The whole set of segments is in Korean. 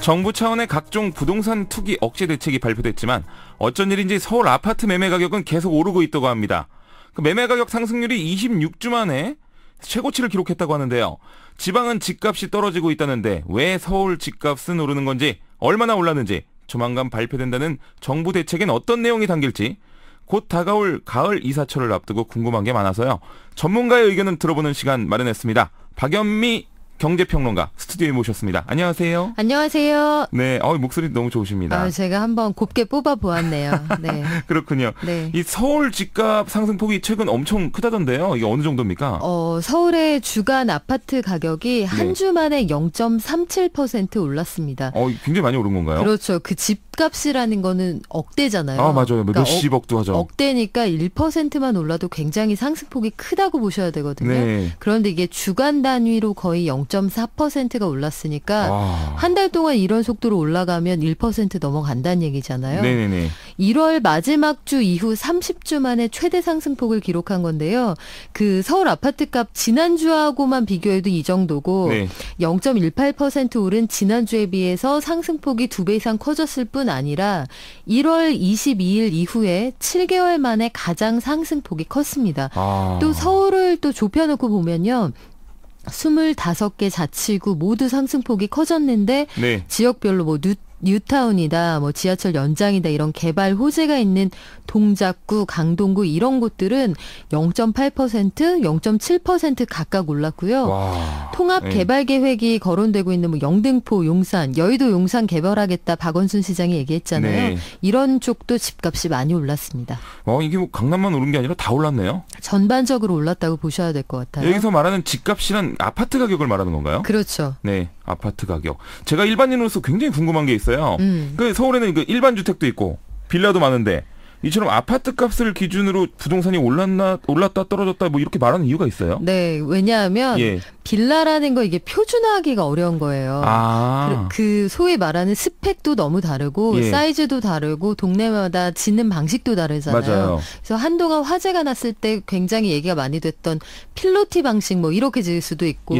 정부 차원의 각종 부동산 투기 억제 대책이 발표됐지만 어쩐 일인지 서울 아파트 매매 가격은 계속 오르고 있다고 합니다. 그 매매 가격 상승률이 26주 만에 최고치를 기록했다고 하는데요. 지방은 집값이 떨어지고 있다는데 왜 서울 집값은 오르는 건지, 얼마나 올랐는지, 조만간 발표된다는 정부 대책엔 어떤 내용이 담길지, 곧 다가올 가을 이사철을 앞두고 궁금한 게 많아서요. 전문가의 의견을 들어보는 시간 마련했습니다. 박연미 경제평론가 스튜디오에 모셨습니다. 안녕하세요. 안녕하세요. 네, 목소리 너무 좋으십니다. 제가 한번 곱게 뽑아보았네요. 네. 그렇군요. 네. 이 서울 집값 상승폭이 최근 엄청 크다던데요. 이게 어느 정도입니까? 서울의 주간 아파트 가격이 한 주 만에 0.37% 올랐습니다. 굉장히 많이 오른 건가요? 그렇죠. 그 집값이라는 거는 억대잖아요. 아, 맞아요. 그러니까 몇십억도 하죠. 억대니까 1%만 올라도 굉장히 상승폭이 크다고 보셔야 되거든요. 네. 그런데 이게 주간 단위로 거의 0.4%가 올랐으니까 한 달 동안 이런 속도로 올라가면 1% 넘어간다는 얘기잖아요. 네네네. 1월 마지막 주 이후 30주 만에 최대 상승폭을 기록한 건데요. 그 서울 아파트값 지난주하고만 비교해도 이 정도고 네. 0.18% 오른 지난주에 비해서 상승폭이 2배 이상 커졌을 뿐 아니라 1월 22일 이후에 7개월 만에 가장 상승폭이 컸습니다. 또 서울을 또 좁혀놓고 보면요. 25개 자치구 모두 상승폭이 커졌는데 네. 지역별로 뭐 뉴타운이다, 뭐 지하철 연장이다 이런 개발 호재가 있는 동작구, 강동구 이런 곳들은 0.8%, 0.7% 각각 올랐고요. 통합 개발 계획이 거론되고 있는 뭐 영등포, 용산, 여의도 용산 개발하겠다 박원순 시장이 얘기했잖아요. 네. 이런 쪽도 집값이 많이 올랐습니다. 이게 뭐 강남만 오른 게 아니라 다 올랐네요. 전반적으로 올랐다고 보셔야 될 것 같아요. 여기서 말하는 집값이란 아파트 가격을 말하는 건가요? 그렇죠. 네, 아파트 가격. 제가 일반인으로서 굉장히 궁금한 게 있어요. 그 서울에는 그 일반 주택도 있고 빌라도 많은데 이처럼 아파트 값을 기준으로 부동산이 올랐다 떨어졌다 뭐 이렇게 말하는 이유가 있어요? 네, 왜냐하면 빌라라는 거 이게 표준화하기가 어려운 거예요. 그 소위 말하는 스펙도 너무 다르고 사이즈도 다르고 동네마다 짓는 방식도 다르잖아요. 맞아요. 그래서 한동안 화제가 났을 때 굉장히 얘기가 많이 됐던 필로티 방식 뭐 이렇게 지을 수도 있고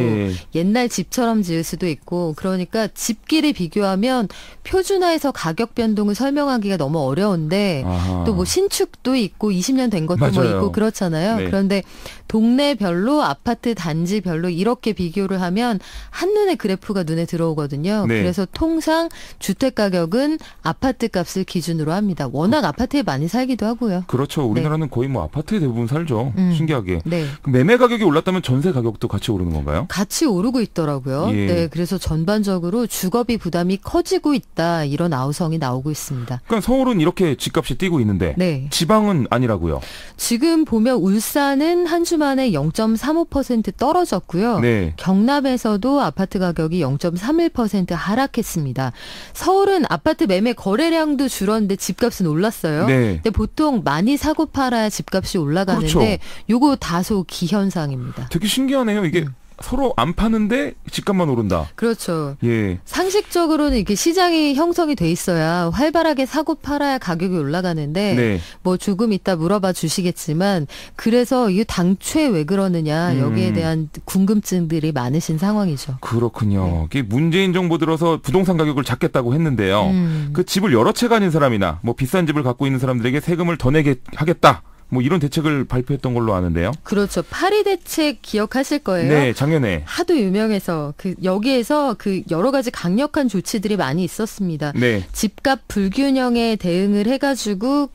옛날 집처럼 지을 수도 있고, 그러니까 집끼리 비교하면 표준화해서 가격 변동을 설명하기가 너무 어려운데 또 뭐 신축도 있고 20년 된 것도 뭐 있고 그렇잖아요. 네. 그런데 동네별로 아파트 단지별로 이렇게 비교를 하면 한눈에 그래프가 눈에 들어오거든요. 네. 그래서 통상 주택 가격은 아파트 값을 기준으로 합니다. 워낙 아파트에 많이 살기도 하고요. 그렇죠. 우리나라는 거의 뭐 아파트에 대부분 살죠. 신기하게. 네. 그럼 매매 가격이 올랐다면 전세 가격도 같이 오르는 건가요? 같이 오르고 있더라고요. 네, 그래서 전반적으로 주거비 부담이 커지고 있다, 이런 아우성이 나오고 있습니다. 그러니까 서울은 이렇게 집값이 뛰고 있는데 지방은 아니라고요? 지금 보면 울산은 한 주 만에 0.35% 떨어졌고요. 경남에서도 아파트 가격이 0.31% 하락했습니다. 서울은 아파트 매매 거래량도 줄었는데 집값은 올랐어요. 근데 보통 많이 사고 팔아야 집값이 올라가는데 요거 다소 기현상입니다. 되게 신기하네요. 이게 서로 안 파는데 집값만 오른다. 그렇죠. 상식적으로는 이렇게 시장이 형성이 돼 있어야 활발하게 사고 팔아야 가격이 올라가는데 뭐 조금 이따 물어봐 주시겠지만, 그래서 이 당초에 왜 그러느냐 여기에 대한 궁금증들이 많으신 상황이죠. 그렇군요. 이게 문재인 정부 들어서 부동산 가격을 잡겠다고 했는데요. 그 집을 여러 채 가진 사람이나 뭐 비싼 집을 갖고 있는 사람들에게 세금을 더 내게 하겠다, 뭐 이런 대책을 발표했던 걸로 아는데요. 그렇죠. 파리 대책 기억하실 거예요. 네, 작년에. 하도 유명해서 여기에서 여러 가지 강력한 조치들이 많이 있었습니다. 집값 불균형에 대응을 해가지고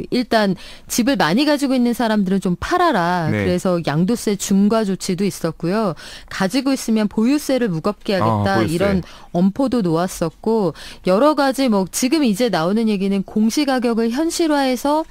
일단 집을 많이 가지고 있는 사람들은 좀 팔아라. 그래서 양도세 중과 조치도 있었고요. 가지고 있으면 보유세를 무겁게 하겠다, 이런 엄포도 놓았었고, 여러 가지 뭐 지금 이제 나오는 얘기는 공시가격을 현실화해서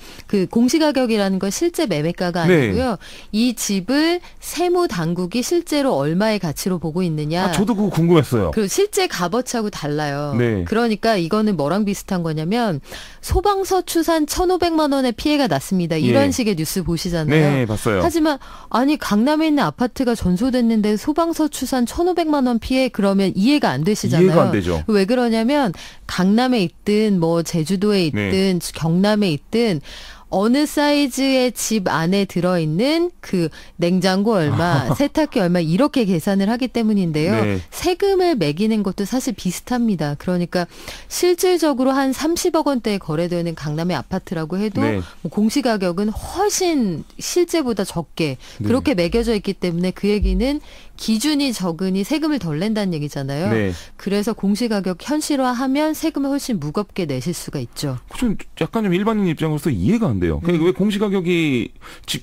공시가격이라는 건 실제 매매가가 아니고요. 이 집을 세무 당국이 실제로 얼마의 가치로 보고 있느냐. 저도 그거 궁금했어요. 그리고 실제 값어치하고 달라요. 그러니까 이거는 뭐랑 비슷한 거냐면 소방서 추산 1,500만 원의 피해가 났습니다. 이런 식의 뉴스 보시잖아요. 네, 봤어요. 하지만 아니 강남에 있는 아파트가 전소됐는데 소방서 추산 1,500만 원 피해, 그러면 이해가 안 되시잖아요. 이해가 안 되죠. 왜 그러냐면 강남에 있든 뭐 제주도에 있든 경남에 있든 어느 사이즈의 집 안에 들어있는 그 냉장고 얼마, 세탁기 얼마 이렇게 계산을 하기 때문인데요. 네. 세금을 매기는 것도 사실 비슷합니다. 그러니까 실질적으로 한 30억 원대에 거래되는 강남의 아파트라고 해도 네. 뭐 공시가격은 훨씬 실제보다 적게 그렇게 매겨져 있기 때문에 그 얘기는 기준이 적으니 세금을 덜 낸다는 얘기잖아요. 네. 그래서 공시가격 현실화하면 세금을 훨씬 무겁게 내실 수가 있죠. 좀 약간 좀 일반인 입장으로서 이해가 안 돼요. 왜 공시가격이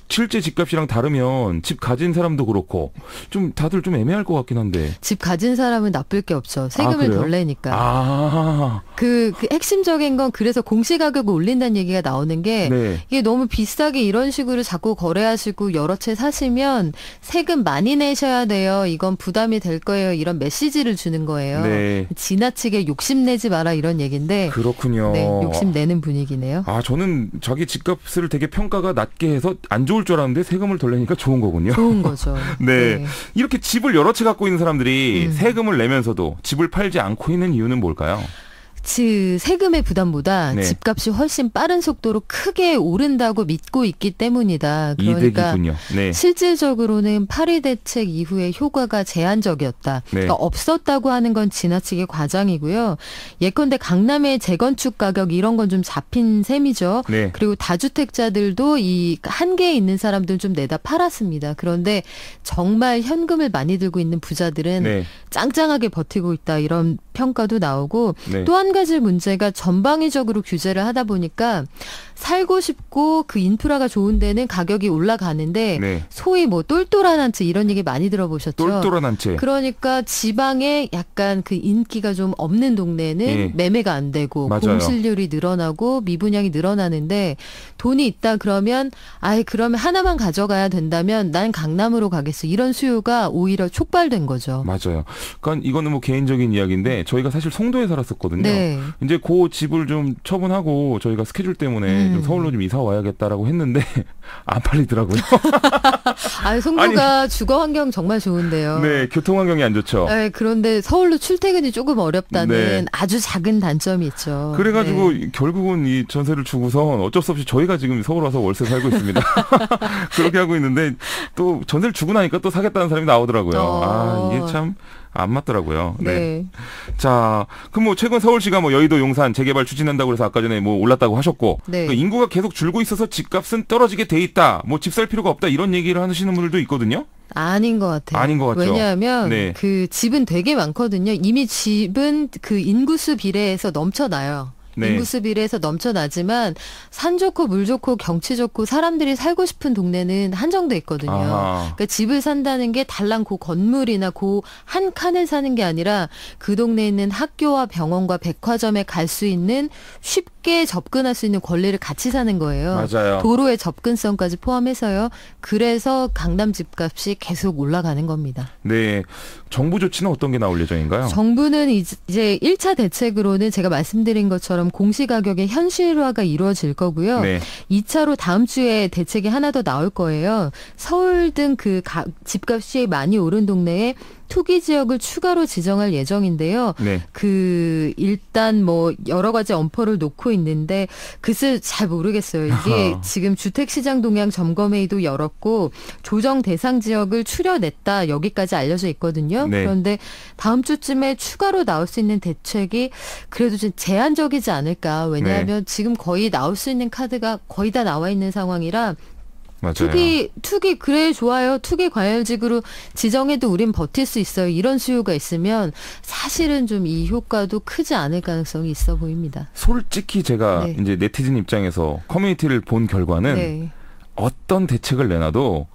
실제 집값이랑 다르면 집 가진 사람도 그렇고 좀 다들 좀 애매할 것 같긴 한데. 집 가진 사람은 나쁠 게 없죠. 세금을 덜 내니까. 그 핵심적인 건 그래서 공시가격을 올린다는 얘기가 나오는 게 네. 이게 너무 비싸게 이런 식으로 자꾸 거래하시고 여러 채 사시면 세금 많이 내셔야 돼요. 이건 부담이 될 거예요. 이런 메시지를 주는 거예요. 네. 지나치게 욕심내지 마라 이런 얘기인데. 그렇군요. 네, 욕심내는 분위기네요. 저는 자기 집값을 되게 평가가 낮게 해서 안 좋을 줄 알았는데 세금을 덜 내니까 좋은 거군요. 좋은 거죠. 네. 네. 이렇게 집을 여러 채 갖고 있는 사람들이 세금을 내면서도 집을 팔지 않고 있는 이유는 뭘까요? 세금의 부담보다 네. 집값이 훨씬 빠른 속도로 크게 오른다고 믿고 있기 때문이다. 그러니까 이득이군요. 네. 실질적으로는 파리 대책 이후에 효과가 제한적이었다. 네. 그러니까 없었다고 하는 건 지나치게 과장이고요. 예컨대 강남의 재건축 가격 이런 건 좀 잡힌 셈이죠. 네. 그리고 다주택자들도 이 한계에 있는 사람들은 좀 내다 팔았습니다. 그런데 정말 현금을 많이 들고 있는 부자들은 네. 짱짱하게 버티고 있다. 이런 평가도 나오고 네. 또 한 가지 문제가 전방위적으로 규제를 하다 보니까 살고 싶고 그 인프라가 좋은 데는 가격이 올라가는데 네. 소위 뭐 똘똘한 한 채 이런 얘기 많이 들어보셨죠? 똘똘한 한 채. 그러니까 지방에 약간 그 인기가 좀 없는 동네는 네. 매매가 안 되고 맞아요. 공실률이 늘어나고 미분양이 늘어나는데 돈이 있다 그러면 그러면 하나만 가져가야 된다면 난 강남으로 가겠어. 이런 수요가 오히려 촉발된 거죠. 맞아요. 그러니까 이거는 뭐 개인적인 이야기인데 저희가 사실 송도에 살았었거든요. 네. 이제 그 집을 좀 처분하고 저희가 스케줄 때문에 좀 서울로 좀 이사 와야겠다라고 했는데 안 팔리더라고요. 송도가 주거 환경 정말 좋은데요. 네, 교통 환경이 안 좋죠. 네, 그런데 서울로 출퇴근이 조금 어렵다는 네. 아주 작은 단점이 있죠. 그래가지고 네. 결국은 이 전세를 주고선 어쩔 수 없이 저희가 지금 서울 와서 월세 살고 있습니다. 그렇게 하고 있는데 또 전세를 주고 나니까 또 사겠다는 사람이 나오더라고요. 이게 참 안 맞더라고요. 네. 네. 자, 그럼 뭐 최근 서울시가 뭐 여의도 용산 재개발 추진한다고 해서 아까 전에 뭐 올랐다고 하셨고 네. 인구가 계속 줄고 있어서 집값은 떨어지게 돼 있다. 뭐 집 살 필요가 없다. 이런 얘기를 하시는 분들도 있거든요. 아닌 것 같아요. 아닌 것 같죠. 왜냐하면 네. 그 집은 되게 많거든요. 이미 집은 그 인구수 비례에서 넘쳐나요. 네. 인구수 비례에서 넘쳐나지만 산 좋고 물 좋고 경치 좋고 사람들이 살고 싶은 동네는 한정돼 있거든요. 그러니까 집을 산다는 게 달랑 그 건물이나 그 한 칸을 사는 게 아니라 그 동네에 있는 학교와 병원과 백화점에 갈 수 있는 쉽게 접근할 수 있는 권리를 같이 사는 거예요. 맞아요. 도로의 접근성까지 포함해서요. 그래서 강남 집값이 계속 올라가는 겁니다. 네. 정부 조치는 어떤 게 나올 예정인가요? 정부는 이제 1차 대책으로는 제가 말씀드린 것처럼 공시가격의 현실화가 이루어질 거고요. 네. 2차로 다음 주에 대책이 하나 더 나올 거예요. 서울 등 그 집값이 많이 오른 동네에 투기 지역을 추가로 지정할 예정인데요. 네. 일단 뭐 여러 가지 엄포를 놓고 있는데 글쎄 잘 모르겠어요. 이게 지금 주택시장 동향 점검회의도 열었고 조정 대상 지역을 추려냈다 여기까지 알려져 있거든요. 네. 그런데 다음 주쯤에 추가로 나올 수 있는 대책이 그래도 좀 제한적이지 않을까. 왜냐하면 네. 지금 거의 나올 수 있는 카드가 거의 다 나와 있는 상황이라 맞아요. 투기 그래 좋아요. 투기 과열지구로 지정해도 우린 버틸 수 있어요. 이런 수요가 있으면 사실은 좀 이 효과도 크지 않을 가능성이 있어 보입니다. 솔직히 제가 네. 이제 네티즌 입장에서 커뮤니티를 본 결과는 네. 어떤 대책을 내놔도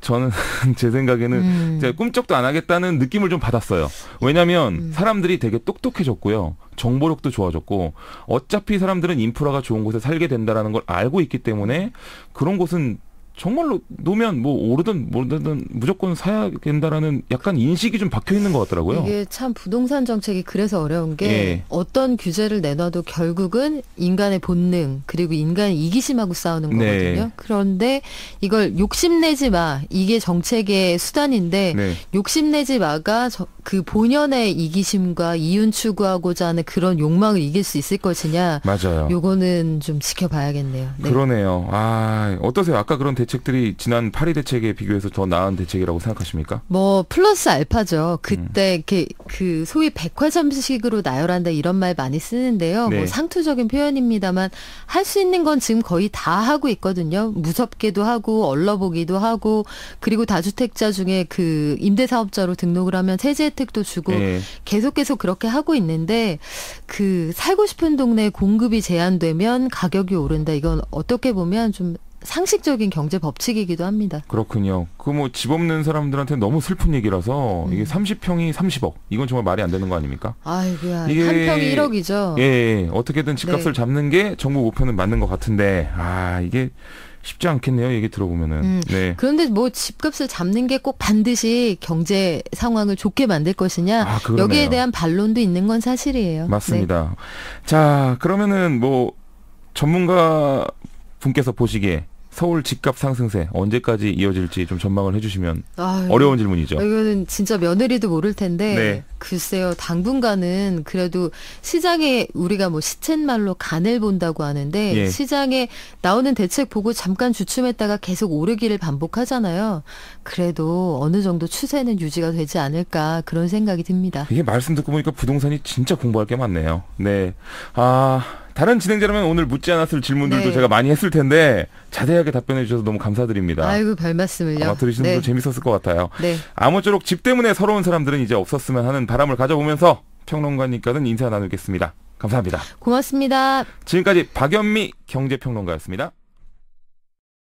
저는 제 생각에는 제가 꿈쩍도 안 하겠다는 느낌을 좀 받았어요. 왜냐하면 사람들이 되게 똑똑해졌고요. 정보력도 좋아졌고 어차피 사람들은 인프라가 좋은 곳에 살게 된다라는 걸 알고 있기 때문에 그런 곳은 정말로 놓으면 뭐 오르든 모르든 무조건 사야 된다라는 약간 인식이 좀 박혀 있는 것 같더라고요. 이게 참 부동산 정책이 그래서 어려운 게 예. 어떤 규제를 내놔도 결국은 인간의 본능 그리고 인간의 이기심하고 싸우는 거거든요. 네. 그런데 이걸 욕심내지 마. 이게 정책의 수단인데 네. 욕심내지 마가 그 본연의 이기심과 이윤 추구하고자 하는 그런 욕망을 이길 수 있을 것이냐. 맞아요. 요거는 좀 지켜봐야겠네요. 네. 그러네요. 아, 어떠세요? 아까 그런 대책들이 지난 파리 대책에 비교해서 더 나은 대책이라고 생각하십니까? 뭐 플러스 알파죠. 그때 이렇게 그 소위 백화점식으로 나열한다 이런 말 많이 쓰는데요. 네. 뭐 상투적인 표현입니다만 할 수 있는 건 지금 거의 다 하고 있거든요. 무섭게도 하고 얼러보기도 하고 그리고 다주택자 중에 그 임대사업자로 등록을 하면 세제 혜택도 주고 네. 계속 그렇게 하고 있는데 그 살고 싶은 동네에 공급이 제한되면 가격이 오른다. 이건 어떻게 보면 좀 상식적인 경제 법칙이기도 합니다. 그렇군요. 그 뭐 집 없는 사람들한테 너무 슬픈 얘기라서 이게 30평이 30억. 이건 정말 말이 안 되는 거 아닙니까? 아이고야. 이게 한 평이 1억이죠. 예. 어떻게든 집값을 네. 잡는 게 정부 목표는 맞는 것 같은데 이게 쉽지 않겠네요. 얘기 들어보면은. 네. 그런데 뭐 집값을 잡는 게 꼭 반드시 경제 상황을 좋게 만들 것이냐. 여기에 대한 반론도 있는 건 사실이에요. 맞습니다. 네. 자, 그러면은 뭐 전문가 분께서 보시기에 서울 집값 상승세 언제까지 이어질지 좀 전망을 해주시면. 어려운 질문이죠. 이거는 진짜 며느리도 모를 텐데 네. 글쎄요. 당분간은 그래도 시장에 우리가 뭐 시쳇말로 간을 본다고 하는데 예. 시장에 나오는 대책 보고 잠깐 주춤했다가 계속 오르기를 반복하잖아요. 그래도 어느 정도 추세는 유지가 되지 않을까 그런 생각이 듭니다. 이게 말씀 듣고 보니까 부동산이 진짜 공부할 게 많네요. 네. 다른 진행자라면 오늘 묻지 않았을 질문들도 네. 제가 많이 했을 텐데 자세하게 답변해 주셔서 너무 감사드립니다. 아이고 별 말씀을요. 아마 들으시는 분도 재밌었을 것 같아요. 네. 아무쪼록 집 때문에 서러운 사람들은 이제 없었으면 하는 바람을 가져보면서 평론가님과는 인사 나누겠습니다. 감사합니다. 고맙습니다. 지금까지 박연미 경제평론가였습니다.